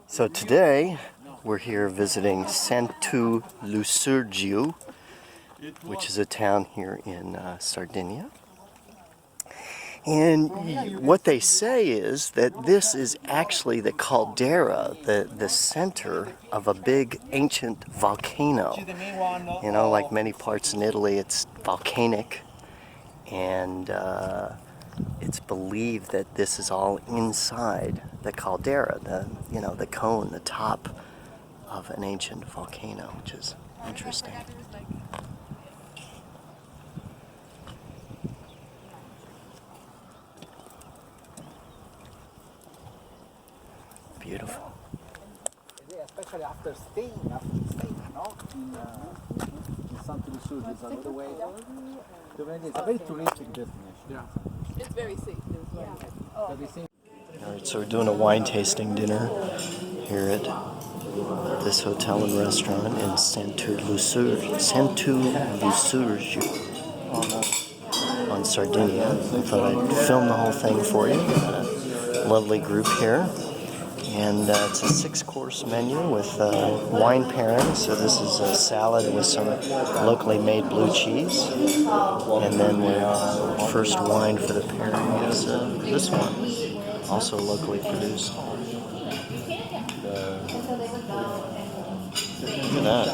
So today we're here visiting Santu Lussurgiu, which is a town here in Sardinia. And what they say is that this is actually the caldera, the center of a big ancient volcano. You know, like many parts in Italy, it's volcanic, and it's believed that this is all inside the caldera, the cone, the top of an ancient volcano, which is interesting. Beautiful. Especially after staying, no? In Santu Lussurgiu, it's another way. It's a very touristic destination. Yeah. It's very safe. All right, so we're doing a wine tasting dinner here at this hotel and restaurant in Santu Lussurgiu on Sardinia. I thought I'd film the whole thing for you. Lovely group here. And it's a 6-course menu with wine pairing. So this is a salad with some locally made blue cheese. And then the first wine for the pairing is this one, also locally produced. Look at that.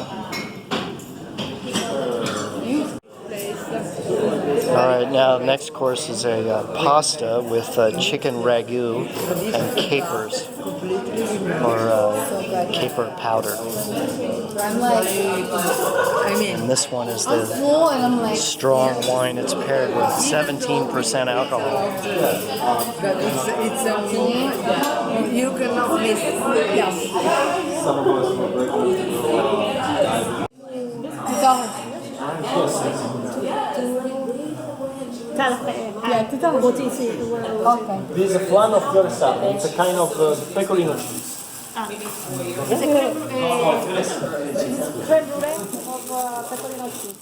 Alright, now next course is a pasta with chicken ragu and capers, or caper powder. And this one is the strong wine. It's paired with 17% alcohol. You cannot miss This is a flan of Fiore. It's a kind of pecorino cheese. It's a creme brulee of pecorino cheese.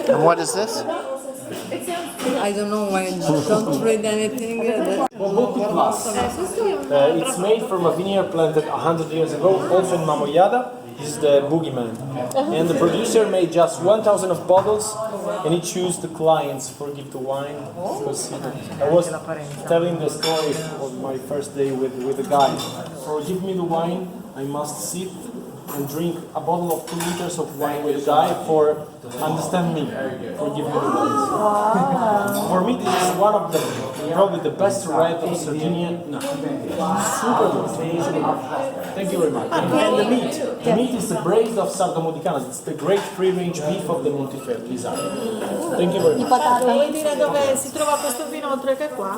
And what is this? I don't know why I don't read anything. It's made from a vineyard planted 100 years ago, also in Mamoiada. This is the boogeyman. And the producer made just 1,000 of bottles, and he chose the clients for gift to wine. Because I was telling the story of my first day with the guy. For give me the wine, I must sit and drink a bottle of 2 liters of wine with the guy for understand me, for give me the wine. For me, this is one of the probably the best red of Sardinia. No. Super good. Thank you very much. And the meat is the braised of Sardo. It's the great free-range beef of the Montefeltro design. Thank you very much. Vuoi dire dove si trova questo vino oltre che qua?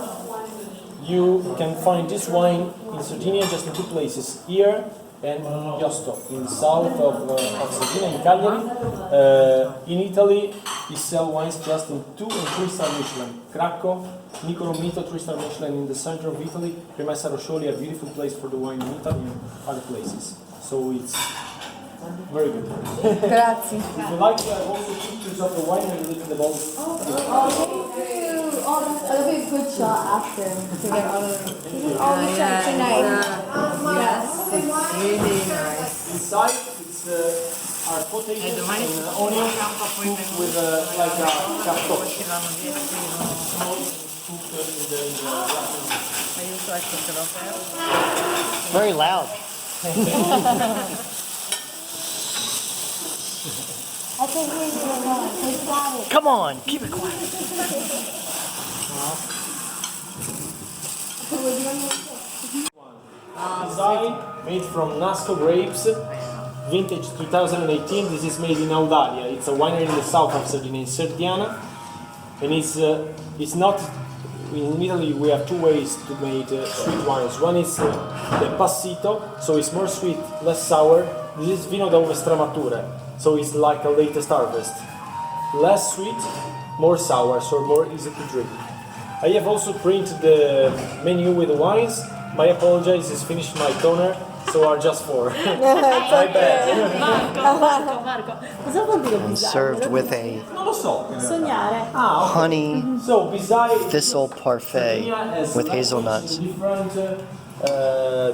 You can find this wine in Sardinia just in 2 places, here and Josto, in the south of Sardinia, in Cagliari. In Italy, we sell wines just in 2 and 3-star Michelin. Cracco, Nicolo Mito, 3-star Michelin in the center of Italy. Premessa Roscioli, a beautiful place for the wine in Italy and other places. So it's very good. Grazie. If you like, I have also pictures of the wine and look at the bottles. That'll be a good shot after to get all the shots tonight. Yes, it's really nice. Inside, it's our potatoes and onion cooked with like a cartoccio. Very loud. I can hear you. It's got it. Come on, keep it quiet. Design made from Nasco grapes, vintage 2018. This is made in Audalia. It's a winery in the south of Sardinia, in Serdiana, and it's not. In Italy, we have 2 ways to make sweet wines. One is the passito, so it's more sweet, less sour. This is vino d'uve stramature, so it's like a latest harvest. Less sweet, more sour, so more easy to drink. I have also printed the menu with the wines. My apologies, is finished my toner. so are just four. It's My bad. Marco, cosa vuol dire And bisogno? served with a Non lo so. Sognare. honey So beside thistle parfait with hazelnuts.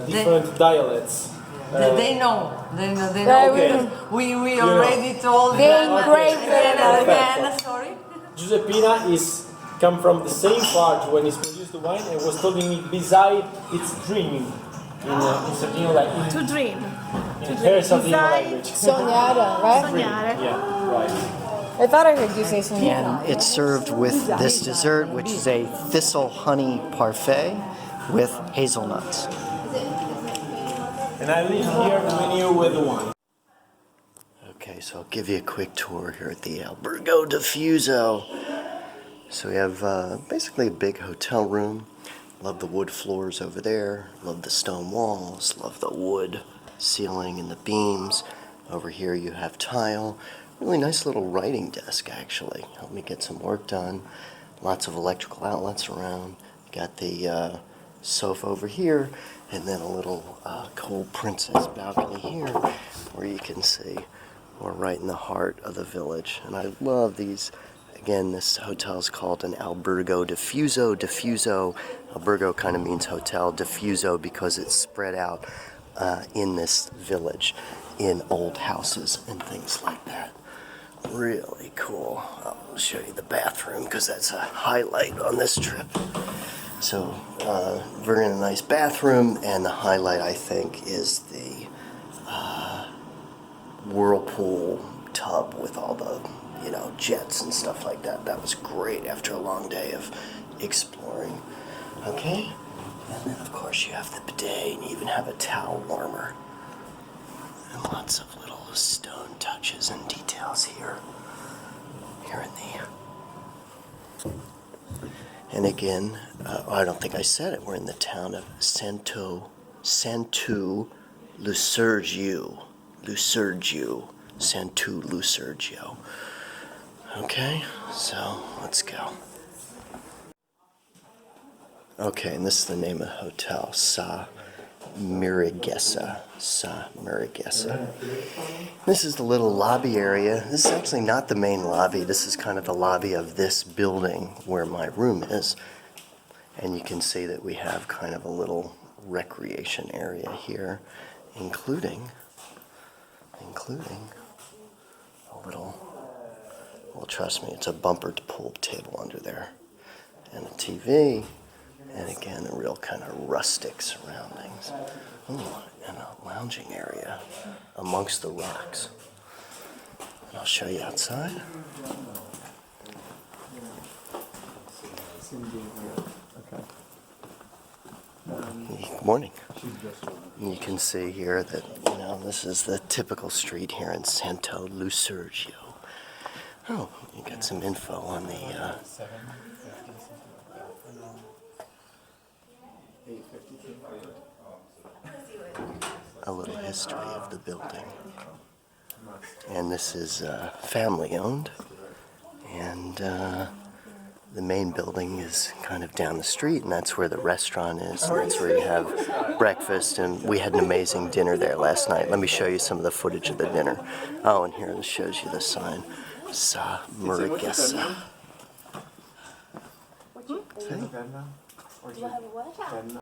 Different dialects. They know. They know. They Yeah, know. okay. Because we already told They them engraved again it. and again. Sorry. Giuseppina is come from the same part when it's produced the wine and was telling me beside it's dreaming in Sardinian language. To dream. In her Sardinian language. Sognare, right? Sognare. Yeah, right. I thought I heard you say sognare. And it's served with this dessert, which is a thistle honey parfait with hazelnuts. And I leave here the menu with the wine. Okay, so I'll give you a quick tour here at the Albergo Diffuso. So we have basically a big hotel room. Love the wood floors over there. Love the stone walls. Love the wood ceiling and the beams. Over here you have tile. Really nice little writing desk, actually. Helped me get some work done. Lots of electrical outlets around. Got the sofa over here, and then a little cold princess balcony here where you can see we're right in the heart of the village. And I love these. Again, this hotel is called an Albergo Diffuso. Diffuso, Albergo kind of means hotel. Diffuso because it's spread out in this village in old houses and things like that. Really cool. I'll show you the bathroom because that's a highlight on this trip. So, very nice bathroom, and the highlight, I think, is the whirlpool tub with all the, jets and stuff like that. That was great after a long day of exploring. Okay? And then, of course, you have the bidet, and you even have a towel warmer. And lots of little stone touches and details here in the... And again, I don't think I said it, we're in the town of Santu Lussurgiu. Santu Lussurgiu. Okay, so let's go. Okay, and this is the name of the hotel, Sa Murighessa. Sa Murighessa. This is the little lobby area. This is actually not the main lobby. This is kind of the lobby of this building where my room is. And you can see that we have kind of a little recreation area here, including a little, well, trust me, it's a bumper pool table under there, and a TV, and again, a real kind of rustic surroundings. Ooh, and a lounging area amongst the rocks. And I'll show you outside. Good morning. You can see here that, this is the typical street here in Santu Lussurgiu. Oh, you got some info on the, a little history of the building. And this is family owned, and the main building is kind of down the street, and that's where the restaurant is, and that's where you have breakfast, and we had an amazing dinner there last night. Let me show you some of the footage of the dinner. Oh, and here, this shows you the sign, Sa Murighessa. See?